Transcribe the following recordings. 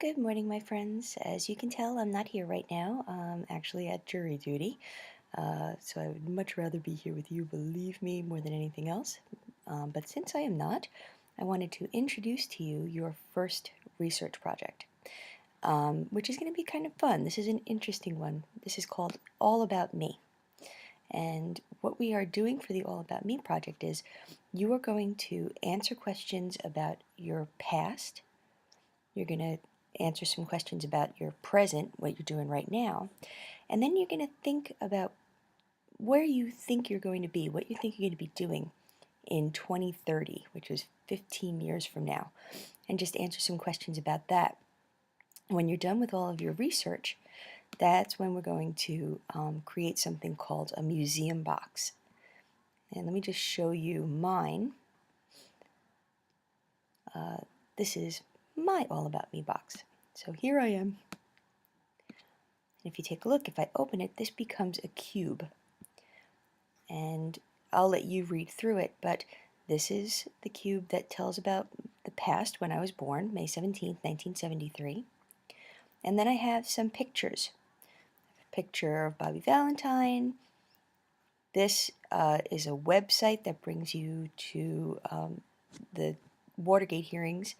Good morning, my friends. As you can tell, I'm not here right now. I'm actually at jury duty. So I would much rather be here with you, believe me, more than anything else. But since I am not, I wanted to introduce to you your first research project, which is going to be kind of fun. This is an interesting one. This is called All About Me. And what we are doing for the All About Me project is you are going to answer questions about your past. You're going to answer some questions about your present, what you're doing right now, and then you're going to think about where you think you're going to be, what you think you're going to be doing in 2030, which is 15 years from now, and just answer some questions about that. When you're done with all of your research, that's when we're going to create something called a museum box. And let me just show you mine. This is my All About Me box. So here I am. If you take a look, if I open it, this becomes a cube. And I'll let you read through it, but this is the cube that tells about the past when I was born, May 17th, 1973. And then I have some pictures. A picture of Bobby Valentine. This is a website that brings you to the Watergate hearings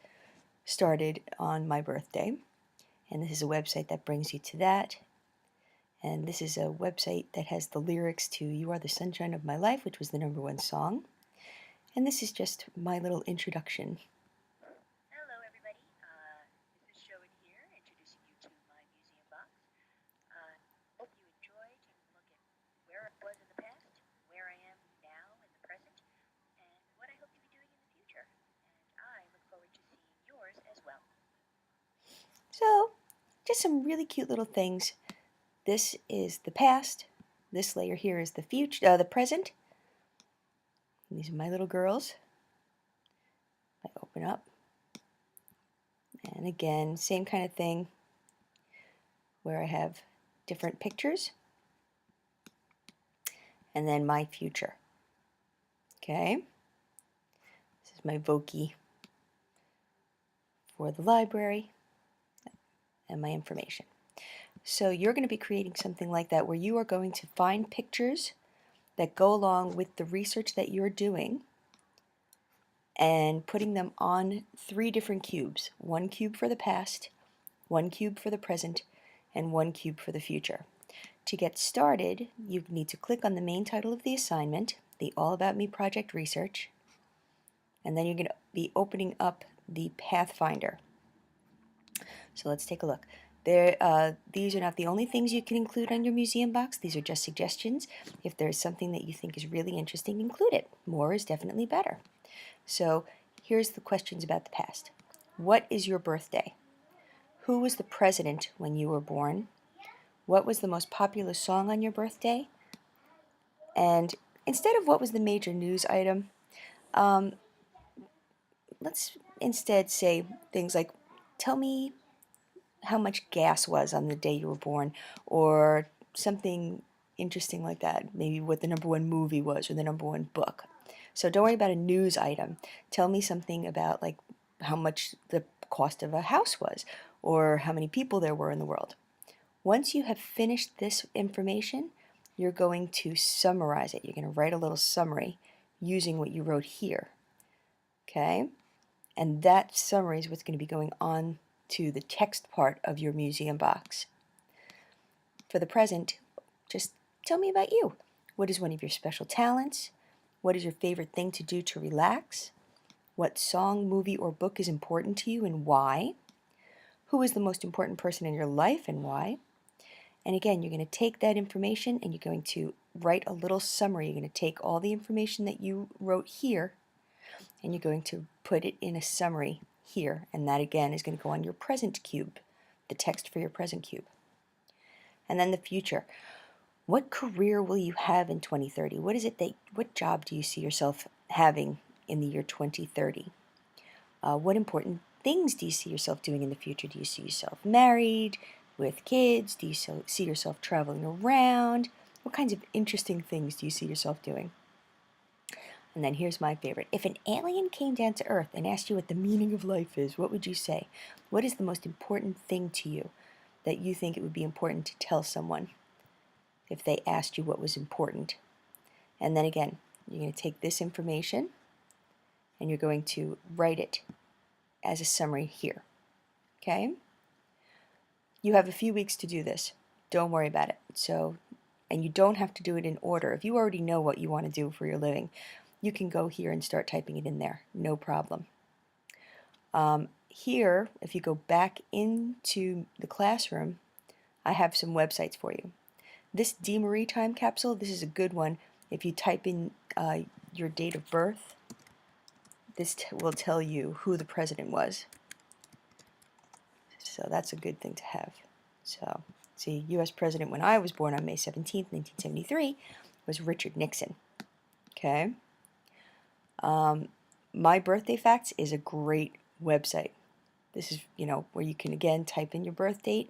started on my birthday. And this is a website that brings you to that. And this is a website that has the lyrics to You Are the Sunshine of My Life, which was the #1 song. And this is just my little introduction. Hello, everybody. This is Sherwin here, introducing you to my museum box. Hope you enjoy taking a look at where I was in the past, where I am now in the present, and what I hope to be doing in the future. And I look forward to seeing yours as well. So, just some really cute little things. This is the past. This layer here is the future, the present. And these are my little girls. I open up. And again, same kind of thing where I have different pictures. And then my future. Okay? This is my Voki for the library and my information. So you're going to be creating something like that where you are going to find pictures that go along with the research that you're doing and putting them on 3 different cubes. 1 cube for the past, 1 cube for the present, and 1 cube for the future. To get started, you need to click on the main title of the assignment, the All About Me Project Research, and then you're going to be opening up the Pathfinder. So let's take a look. These are not the only things you can include on your museum box. These are just suggestions. If there's something that you think is really interesting, include it. More is definitely better. So here's the questions about the past. What is your birthday? Who was the president when you were born? What was the most popular song on your birthday? And instead of what was the major news item, let's instead say things like, tell me how much gas was on the day you were born, or something interesting like that. Maybe what the #1 movie was, or the #1 book. So don't worry about a news item. Tell me something about like how much the cost of a house was, or how many people there were in the world. Once you have finished this information, you're going to summarize it. You're going to write a little summary using what you wrote here. Okay? And that summary is what's going to be going on to the text part of your museum box. For the present, just tell me about you. What is one of your special talents? What is your favorite thing to do to relax? What song, movie, or book is important to you and why? Who is the most important person in your life and why? And again, you're going to take that information and you're going to write a little summary. You're going to take all the information that you wrote here and you're going to put it in a summary here, and that again is going to go on your present cube, the text for your present cube. And then the future. What career will you have in 2030? What job do you see yourself having in the year 2030? What important things do you see yourself doing in the future? Do you see yourself married, with kids? Do you see yourself traveling around? What kinds of interesting things do you see yourself doing? And then here's my favorite. If an alien came down to Earth and asked you what the meaning of life is, what would you say? What is the most important thing to you that you think it would be important to tell someone if they asked you what was important? And then again, you're going to take this information and you're going to write it as a summary here. Okay? You have a few weeks to do this. Don't worry about it. And you don't have to do it in order. If you already know what you want to do for your living, you can go here and start typing it in there. No problem. Here, if you go back into the classroom, I have some websites for you. This DeMarie time capsule, this is a good one. If you type in your date of birth, this will tell you who the president was. So that's a good thing to have. So, see, U.S. president when I was born on May 17th, 1973, was Richard Nixon. Okay? My Birthday Facts is a great website. This is, where you can, again, type in your birth date.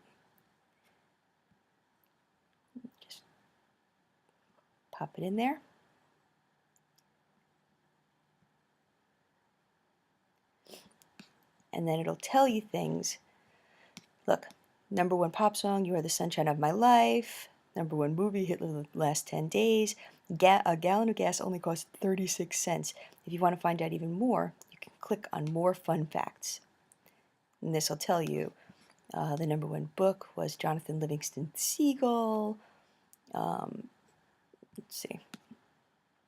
Just pop it in there. And then it'll tell you things. Look, #1 pop song, You Are the Sunshine of My Life. #1 movie, hit the last 10 days. A gallon of gas only costs 36 cents. If you want to find out even more, you can click on More Fun Facts. And this will tell you the #1 book was Jonathan Livingston Seagull. Let's see.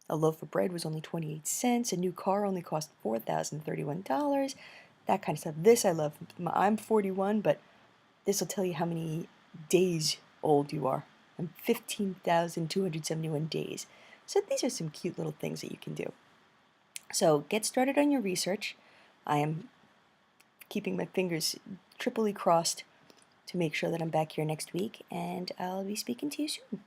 A loaf of bread was only 28 cents. A new car only cost $4,031. That kind of stuff. This I love. I'm 41, but this will tell you how many days old you are. I'm 15,271 days. So these are some cute little things that you can do. So get started on your research. I am keeping my fingers triply crossed to make sure that I'm back here next week, and I'll be speaking to you soon.